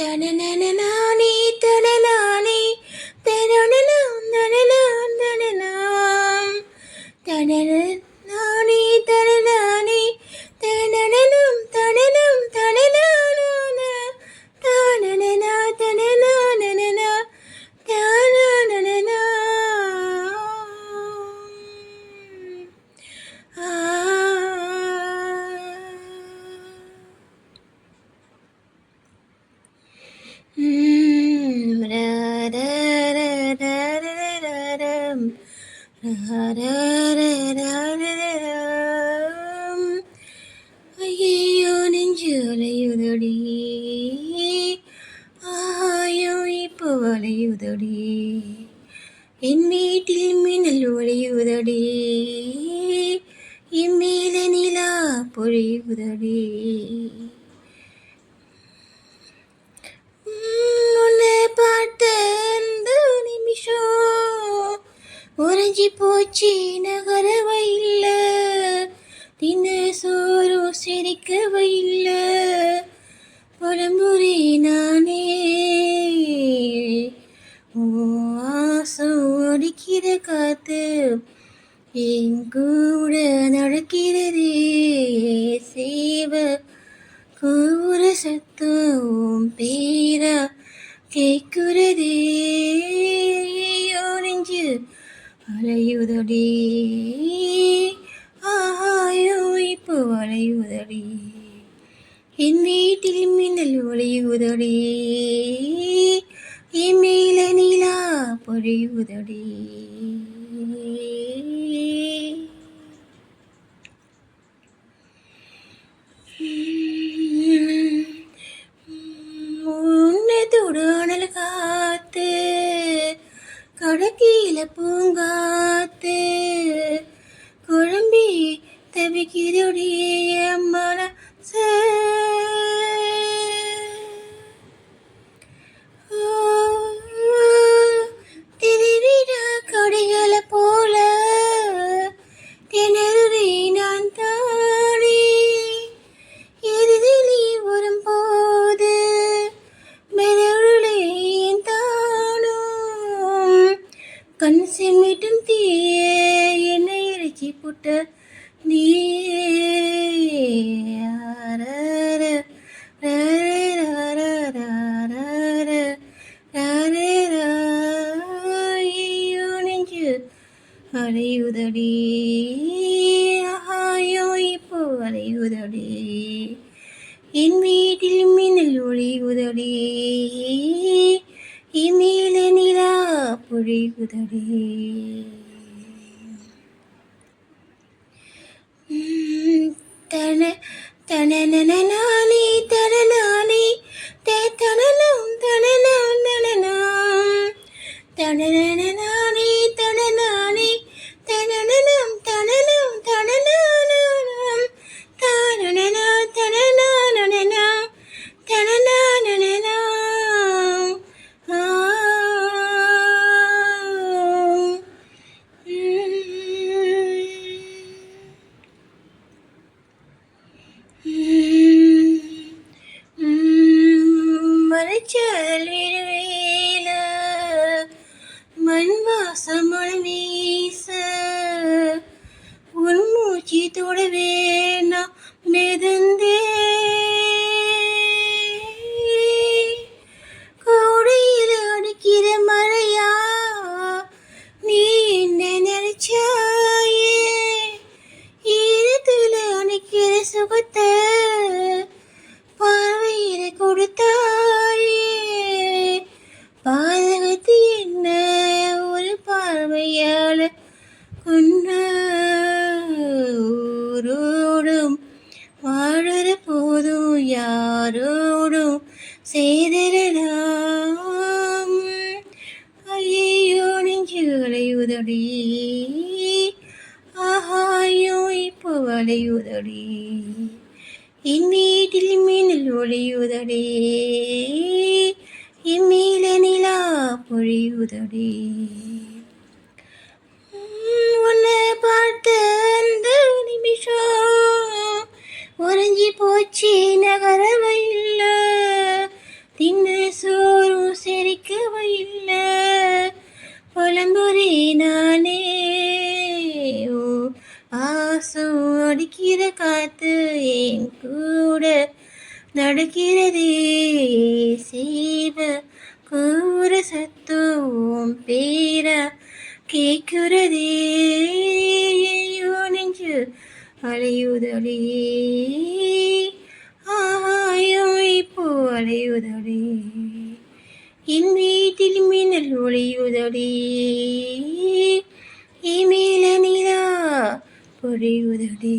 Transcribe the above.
தனனனனானே தனனானே தனனனாம் தனனாம் தனனாம் தனனனானே தனனானே தனனனம் தனனம் தனனானான தானனனா தனனானனா தானனனா ஐயோ நெஞ்சு அலையுதடி ஆயோ இப்போ அலையுதடி என் வீட்டில் மின்னல் ஒளியுதடி என் மேல நிலா பொழியுதடி உன்னை பார்த்த அந்த நிமிஷம் உறைஞ்சி போச்சு நகரவை இல்லை தின சோறு சிரிக்கவை இல்லை பலமுறை நானே ஆசம் அடிக்கிற காத்து என் கூட நடக்கிறதே சேவ கூற சத்தம் பேரா கேட்கிறதே நெஞ்சு அலையுதடி ஆயோ இப்போ அலையுதடி என் வீட்டில் மின்னல் ஒளியுதடி என் மேல நிலா பொழியுதடி உன்னதோடு அனல் காத்து கடக்கீழ பூங்காத்து குழம்பி தவிக்கிறோடைய மனச திருவிழா கடைகளை போல திணறி நான் தானே எதிரிலே வரும்போது மெதழுளே தானும் கண் செம்மிட்டும் தீய என்னை இறைச்சி புட்ட நீ நெஞ்சு அலையுதடி ஆயோ இப்போ அலையுதடி என் வீட்டில் மின்னல் ஒளியுதடி என் மேல நிலா பொழியுதடி தன தனனனானே தனனானே தனனம் தனனம் தனனாம் தனனனானே தனனானே தனனனம் தனனம் தனனானாம் தானனனா தனனானனா தனனானனா மறைச்சல் விடுவேல மண் வாசம் வீச உன் மூச்சு தொடவே நான் மிதந்தே கோடையில் அடிக்கிற மழையா நீ என்ன நினைச்சாயே ஈரத்துல அணைக்கிற சுகத்தை பார்வையில கொடுத்தாயே பாதகத்து என்ன ஒரு பார்வையால கொண்ட ஊரோடும் வாழற போதும் யாரோடும் செய்தரலாம் ஐயோ நெஞ்சு அலையுதடி ஆஹாயோ இப்போ அலையுதடி என் வீட்டில் மின்னல் ஒளியுதடி என் மேல நிலா பொழியுதடி உன்னை பார்த்த அந்த நிமிஷம் உறைஞ்சி போச்சு நகரவை இல்லை தின்ன நடக்கிறதே சீவ கூற சத்தம் பேர கேட்கிறதே ஐயோ நெஞ்சு அலையுதடி ஆகாயம் இப்போ அலையுதடி என் வீட்டில் மின்னல் ஒளியுதடி இமேல நிலா பொழியுதடி